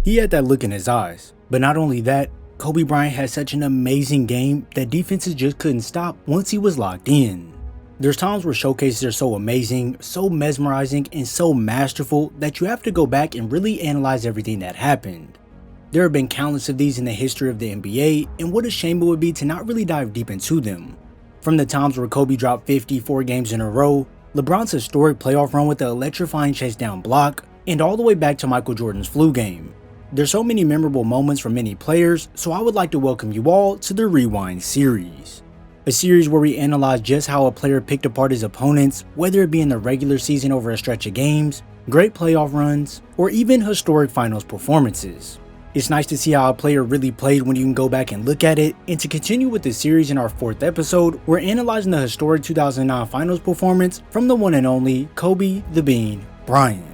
He had that look in his eyes, but not only that, Kobe Bryant had such an amazing game that defenses just couldn't stop once he was locked in. There's times where showcases are so amazing, so mesmerizing, and so masterful that you have to go back and really analyze everything that happened. There have been countless of these in the history of the NBA, and what a shame it would be to not really dive deep into them. From the times where Kobe dropped 54 games in a row, LeBron's historic playoff run with the electrifying chase down block, and all the way back to Michael Jordan's flu game. There's so many memorable moments from many players, so I would like to welcome you all to the Rewind series. A series where we analyze just how a player picked apart his opponents, whether it be in the regular season over a stretch of games, great playoff runs, or even historic finals performances. It's nice to see how a player really played when you can go back and look at it, and to continue with this series in our 4th episode, we're analyzing the historic 2009 finals performance from the one and only Kobe the Bean Bryant.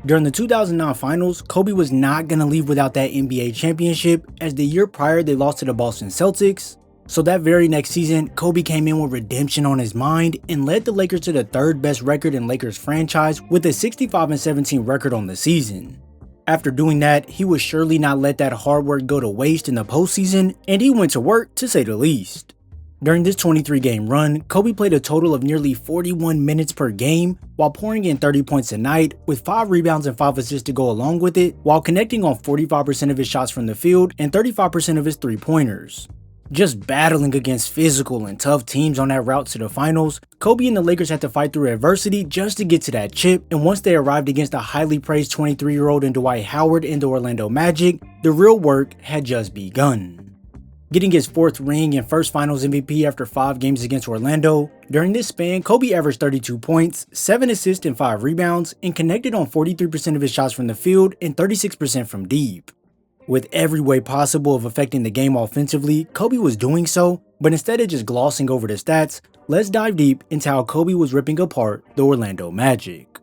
During the 2009 finals, Kobe was not going to leave without that NBA championship, as the year prior they lost to the Boston Celtics. So that very next season, Kobe came in with redemption on his mind and led the Lakers to the 3rd best record in Lakers franchise with a 65-17 record on the season. After doing that, he would surely not let that hard work go to waste in the postseason, and he went to work, to say the least. During this 23-game run, Kobe played a total of nearly 41 minutes per game while pouring in 30 points a night, with 5 rebounds and 5 assists to go along with it, while connecting on 45% of his shots from the field and 35% of his three-pointers. Just battling against physical and tough teams on that route to the finals, Kobe and the Lakers had to fight through adversity just to get to that chip, and once they arrived against the highly praised 23-year-old and Dwight Howard in the Orlando Magic, the real work had just begun. Getting his 4th ring and first finals MVP after 5 games against Orlando, during this span, Kobe averaged 32 points, 7 assists and 5 rebounds, and connected on 43% of his shots from the field and 36% from deep. With every way possible of affecting the game offensively, Kobe was doing so, but instead of just glossing over the stats, let's dive deep into how Kobe was ripping apart the Orlando Magic.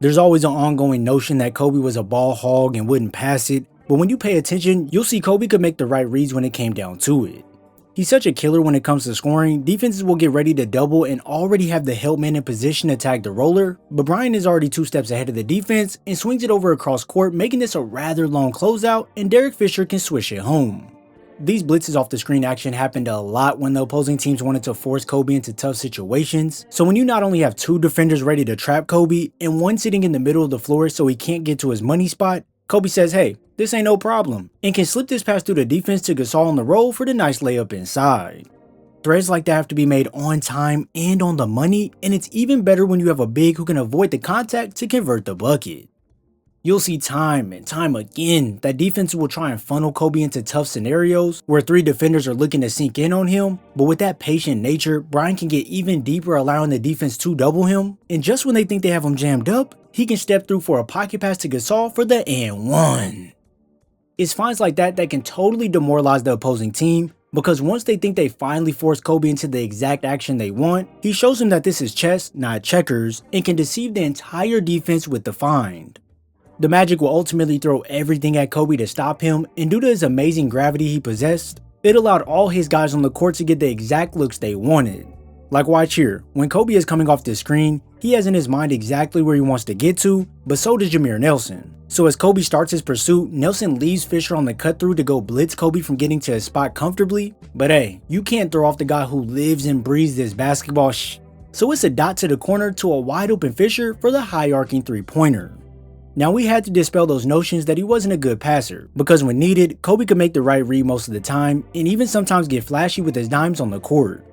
There's always an ongoing notion that Kobe was a ball hog and wouldn't pass it, but when you pay attention, you'll see Kobe could make the right reads when it came down to it. He's such a killer when it comes to scoring. Defenses will get ready to double and already have the help man in position to tag the roller, but Bryant is already 2 steps ahead of the defense and swings it over across court, making this a rather long closeout, and Derek Fisher can swish it home. These blitzes off the screen action happened a lot when the opposing teams wanted to force Kobe into tough situations, so when you not only have 2 defenders ready to trap Kobe and one sitting in the middle of the floor so he can't get to his money spot, Kobe says, hey, this ain't no problem, and can slip this pass through the defense to Gasol on the roll for the nice layup inside. Threads like that have to be made on time and on the money, and it's even better when you have a big who can avoid the contact to convert the bucket. You'll see time and time again that defenses will try and funnel Kobe into tough scenarios where 3 defenders are looking to sink in on him, but with that patient nature, Bryant can get even deeper, allowing the defense to double him, and just when they think they have him jammed up, he can step through for a pocket pass to Gasol for the and one. It's finds like that that can totally demoralize the opposing team, because once they think they finally forced Kobe into the exact action they want, he shows them that this is chess, not checkers, and can deceive the entire defense with the find. The Magic will ultimately throw everything at Kobe to stop him, and due to his amazing gravity he possessed, it allowed all his guys on the court to get the exact looks they wanted. Like watch here, when Kobe is coming off the screen, he has in his mind exactly where he wants to get to, but so does Jameer Nelson. So as Kobe starts his pursuit, Nelson leaves Fisher on the cut through to go blitz Kobe from getting to his spot comfortably, but hey, you can't throw off the guy who lives and breathes this basketball So it's a dot to the corner to a wide open Fisher for the high arcing 3-pointer. Now we had to dispel those notions that he wasn't a good passer, because when needed, Kobe could make the right read most of the time, and even sometimes get flashy with his dimes on the court.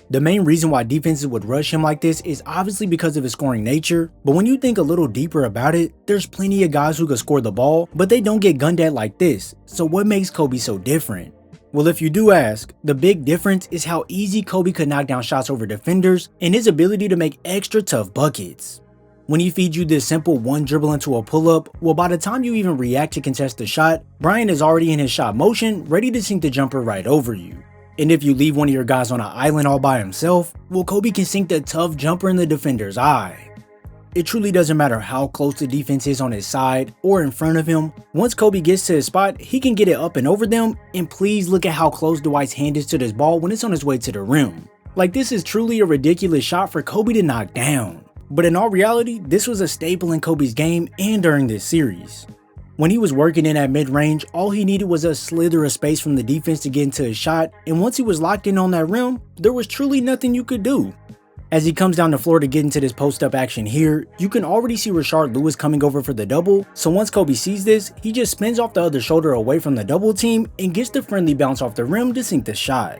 The main reason why defenses would rush him like this is obviously because of his scoring nature, but when you think a little deeper about it, there's plenty of guys who can score the ball, but they don't get gunned at like this, so what makes Kobe so different? Well, if you do ask, the big difference is how easy Kobe could knock down shots over defenders and his ability to make extra tough buckets. When he feeds you this simple one dribble into a pull-up, well, by the time you even react to contest the shot, Bryant is already in his shot motion, ready to sink the jumper right over you. And if you leave one of your guys on an island all by himself, well, Kobe can sink the tough jumper in the defender's eye. It truly doesn't matter how close the defense is on his side or in front of him. Once Kobe gets to his spot, he can get it up and over them, and please look at how close Dwight's hand is to this ball when it's on its way to the rim. Like, this is truly a ridiculous shot for Kobe to knock down. But in all reality, this was a staple in Kobe's game and during this series. When he was working in at mid-range, all he needed was a slither of space from the defense to get into his shot, and once he was locked in on that rim, there was truly nothing you could do. As he comes down the floor to get into this post-up action here, you can already see Rashard Lewis coming over for the double, so once Kobe sees this, he just spins off the other shoulder away from the double team and gets the friendly bounce off the rim to sink the shot.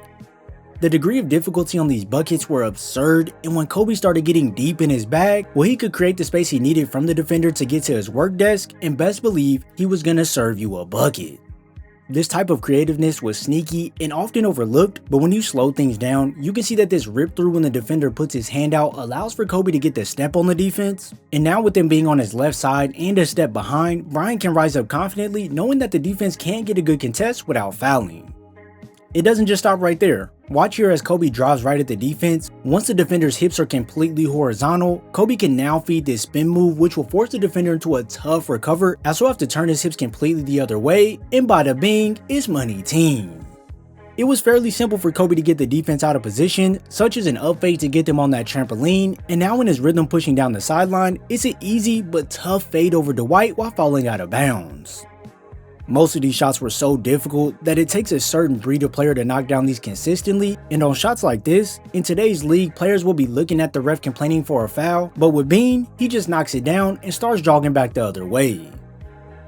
The degree of difficulty on these buckets were absurd, and when Kobe started getting deep in his bag, well, he could create the space he needed from the defender to get to his work desk, and best believe he was gonna serve you a bucket. This type of creativeness was sneaky and often overlooked, but when you slow things down, you can see that this rip through when the defender puts his hand out allows for Kobe to get the step on the defense, and now with him being on his left side and a step behind, Bryant can rise up confidently knowing that the defense can't get a good contest without fouling. It doesn't just stop right there. Watch here as Kobe drives right at the defense. Once the defender's hips are completely horizontal, Kobe can now feed this spin move, which will force the defender into a tough recover, as he'll have to turn his hips completely the other way, and bada bing, it's money team. It was fairly simple for Kobe to get the defense out of position, such as an up fake to get them on that trampoline, and now in his rhythm pushing down the sideline, it's an easy but tough fade over Dwight while falling out of bounds. Most of these shots were so difficult that it takes a certain breed of player to knock down these consistently, and on shots like this, in today's league, players will be looking at the ref complaining for a foul, but with Bean, he just knocks it down and starts jogging back the other way.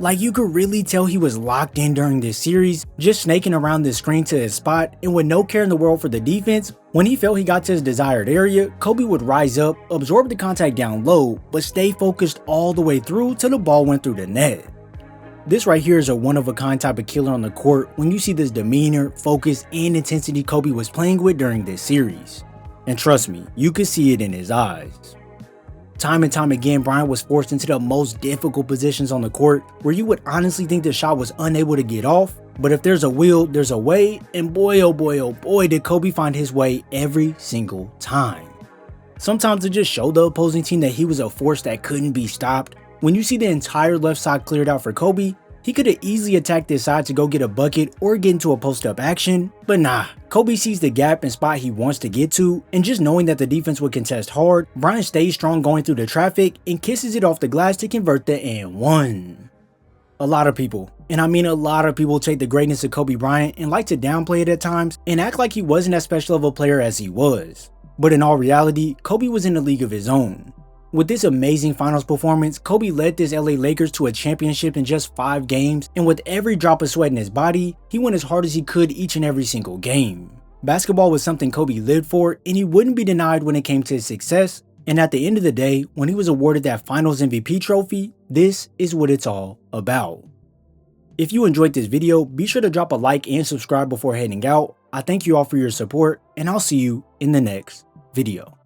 Like, you could really tell he was locked in during this series, just snaking around this screen to his spot, and with no care in the world for the defense. When he felt he got to his desired area, Kobe would rise up, absorb the contact down low, but stay focused all the way through till the ball went through the net. This right here is a one-of-a-kind type of killer on the court when you see this demeanor, focus, and intensity Kobe was playing with during this series. And trust me, you could see it in his eyes. Time and time again, Bryant was forced into the most difficult positions on the court where you would honestly think the shot was unable to get off, but if there's a will, there's a way, and boy oh boy did Kobe find his way every single time. Sometimes it just showed the opposing team that he was a force that couldn't be stopped. When you see the entire left side cleared out for Kobe, he could have easily attacked this side to go get a bucket or get into a post-up action, but nah, Kobe sees the gap and spot he wants to get to, and just knowing that the defense would contest hard, Bryant stays strong going through the traffic and kisses it off the glass to convert the and one. A lot of people, and I mean a lot of people, take the greatness of Kobe Bryant and like to downplay it at times and act like he wasn't as special of a player as he was. But in all reality, Kobe was in a league of his own. With this amazing finals performance, Kobe led this LA Lakers to a championship in just 5 games, and with every drop of sweat in his body, he went as hard as he could each and every single game. Basketball was something Kobe lived for, and he wouldn't be denied when it came to his success, and at the end of the day, when he was awarded that finals MVP trophy, this is what it's all about. If you enjoyed this video, be sure to drop a like and subscribe before heading out. I thank you all for your support, and I'll see you in the next video.